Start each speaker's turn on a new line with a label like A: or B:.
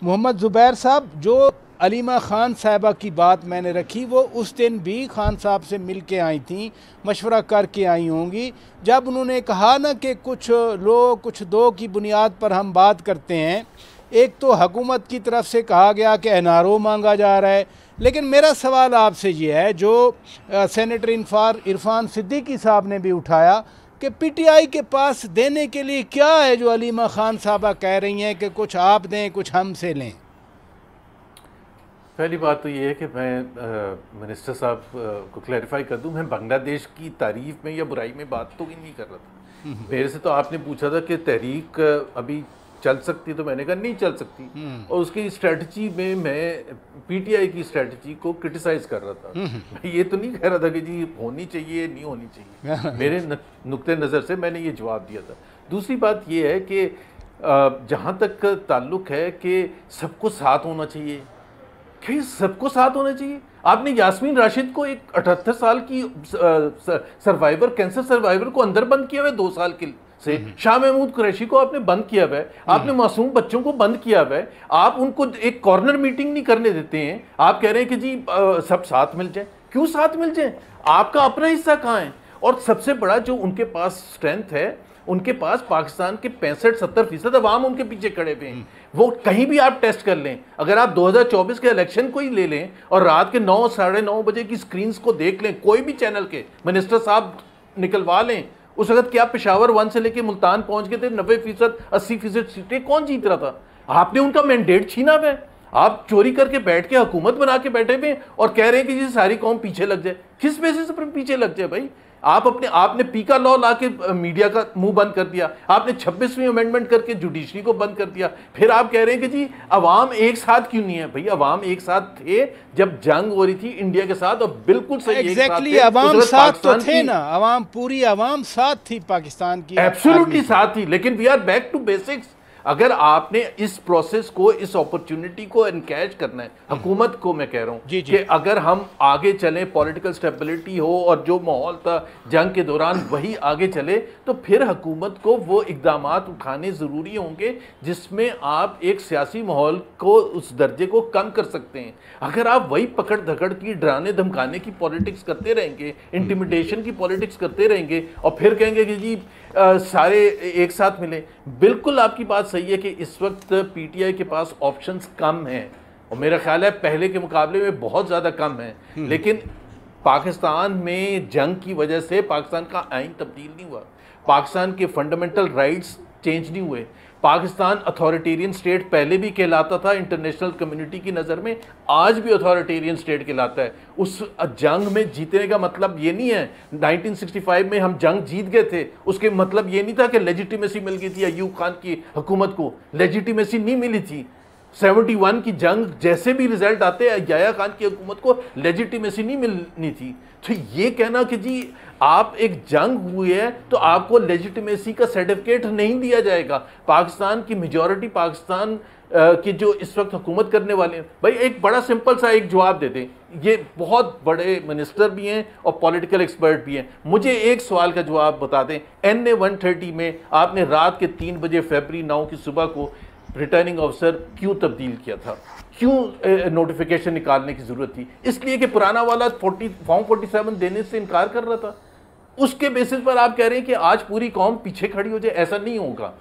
A: मोहम्मद ज़ुबैर साहब, जो अलीमा ख़ान साहिबा की बात मैंने रखी वो उस दिन भी खान साहब से मिल के आई थी, मशवरा करके आई होंगी। जब उन्होंने कहा ना कि कुछ लोग कुछ दो की बुनियाद पर हम बात करते हैं, एक तो हुकूमत की तरफ से कहा गया कि एनआरओ मांगा जा रहा है, लेकिन मेरा सवाल आपसे ये है जो सेनेटर इरफान सिद्दीकी साहब ने भी उठाया कि पीटीआई के पास देने के लिए क्या है जो अलीमा ख़ान साहबा कह रही हैं कि कुछ आप दें कुछ हमसे लें।
B: पहली बात तो ये है कि मैं मिनिस्टर साहब को क्लैरिफाई कर दूं, मैं बांग्लादेश की तारीफ में या बुराई में बात तो नहीं कर रहा था। मेरे से तो आपने पूछा था कि तहरीक अभी चल सकती, तो मैंने कहा नहीं चल सकती, और उसकी स्ट्रेटजी में मैं पीटीआई की स्ट्रेटजी को क्रिटिसाइज कर रहा था। मैं ये तो नहीं कह रहा था कि जी होनी चाहिए नहीं होनी चाहिए। मेरे नुक्ते नज़र से मैंने ये जवाब दिया था। दूसरी बात ये है कि जहाँ तक ताल्लुक है कि सबको साथ होना चाहिए, कि सबको साथ होना चाहिए। आपने यास्मीन राशिद को एक 78 साल की सर्वाइवर, कैंसर सर्वाइवर को अंदर बंद किया हुआ है 2 साल के से। शाह महमूद कुरैशी को आपने बंद किया हुआ है, आपने मासूम बच्चों को बंद किया हुआ है। आप उनको एक कॉर्नर मीटिंग नहीं करने देते हैं। आप कह रहे हैं कि जी सब साथ मिल जाए। क्यों साथ मिल जाए? आपका अपना हिस्सा कहाँ है? और सबसे बड़ा जो उनके पास स्ट्रेंथ है, उनके पास पाकिस्तान के 65-70% अवाम उनके पीछे खड़े हुए हैं। वो कहीं भी आप टेस्ट कर लें, अगर आप 2024 के इलेक्शन को ही ले लें और रात के 9 साढ़े 9 बजे की स्क्रीन्स को देख लें, कोई भी चैनल के मिनिस्टर साहब निकलवा लें, उस वक्त क्या पेशावर 1 से लेके मुल्तान पहुंच गए थे, 90% 80% सीटें कौन जीत रहा था? आपने उनका मैंडेट छीना हुआ है। आप चोरी करके बैठ के हुकूमत बना के बैठे हुए और कह रहे हैं कि जी सारी कौम पीछे लग जाए। किस बेसिस पर पीछे लग जाए भाई? आपने पीका लॉ लाके मीडिया का मुंह बंद कर दिया, आपने 26वीं अमेंडमेंट करके जुडिशरी को बंद कर दिया, फिर आप कह रहे हैं कि जी अवाम एक साथ क्यों नहीं है? भाई अवाम एक साथ थे जब जंग हो रही थी इंडिया के साथ, और बिल्कुल सही
A: एग्जैक्टली अवाम साथ तो थे ना, अवाम पूरी अवाम साथ थी पाकिस्तान की,
B: एब्सोल्युटली साथ थी। लेकिन we are back to basics. अगर आपने इस प्रोसेस को, इस अपॉर्चुनिटी को एनकैच करना है, हुकूमत को मैं कह रहा हूं कि अगर हम आगे चलें, पॉलिटिकल स्टेबिलिटी हो और जो माहौल था जंग के दौरान वही आगे चले, तो फिर हुकूमत को वो इक़दामात उठाने ज़रूरी होंगे जिसमें आप एक सियासी माहौल को, उस दर्जे को कम कर सकते हैं। अगर आप वही पकड़ धकड़ की, डराने धमकाने की पॉलिटिक्स करते रहेंगे, इंटिमिडेशन की पॉलिटिक्स करते रहेंगे और फिर कहेंगे कि जी सारे एक साथ मिले, बिल्कुल आपकी बात सही है कि इस वक्त पीटीआई के पास ऑप्शंस कम हैं, और मेरा ख्याल है पहले के मुकाबले में बहुत ज़्यादा कम है। लेकिन पाकिस्तान में जंग की वजह से पाकिस्तान का आइन तब्दील नहीं हुआ, पाकिस्तान के फंडामेंटल राइट्स चेंज नहीं हुए। पाकिस्तान अथॉरिटेरियन स्टेट पहले भी कहलाता था इंटरनेशनल कम्युनिटी की नज़र में, आज भी अथॉरिटेरियन स्टेट कहलाता है। उस जंग में जीतने का मतलब ये नहीं है 1965 में हम जंग जीत गए थे, उसके मतलब ये नहीं था कि लेजिटिमेसी मिल गई थी अयूब खान की हुकूमत को, लेजिटिमेसी नहीं मिली थी। 71 की जंग जैसे भी रिजल्ट आते हैं, याया खान की हुकूमत को लेजिटिमेसी नहीं मिलनी थी। तो ये कहना कि जी आप एक जंग हुई है तो आपको लेजिटिमेसी का सर्टिफिकेट नहीं दिया जाएगा। पाकिस्तान की मेजॉरिटी, पाकिस्तान के जो इस वक्त हुकूमत करने वाले हैं, भाई एक बड़ा सिंपल सा एक जवाब दे दें। ये बहुत बड़े मिनिस्टर भी हैं और पॉलिटिकल एक्सपर्ट भी हैं, मुझे एक सवाल का जवाब बता दें। NA 130 में आपने रात के 3 बजे फरवरी 9 की सुबह को रिटर्निंग ऑफिसर क्यों तब्दील किया था? क्यों नोटिफिकेशन निकालने की जरूरत थी? इसलिए कि पुराना वाला फॉर्म 47 देने से इनकार कर रहा था। उसके बेसिस पर आप कह रहे हैं कि आज पूरी कौम पीछे खड़ी हो जाए, ऐसा नहीं होगा।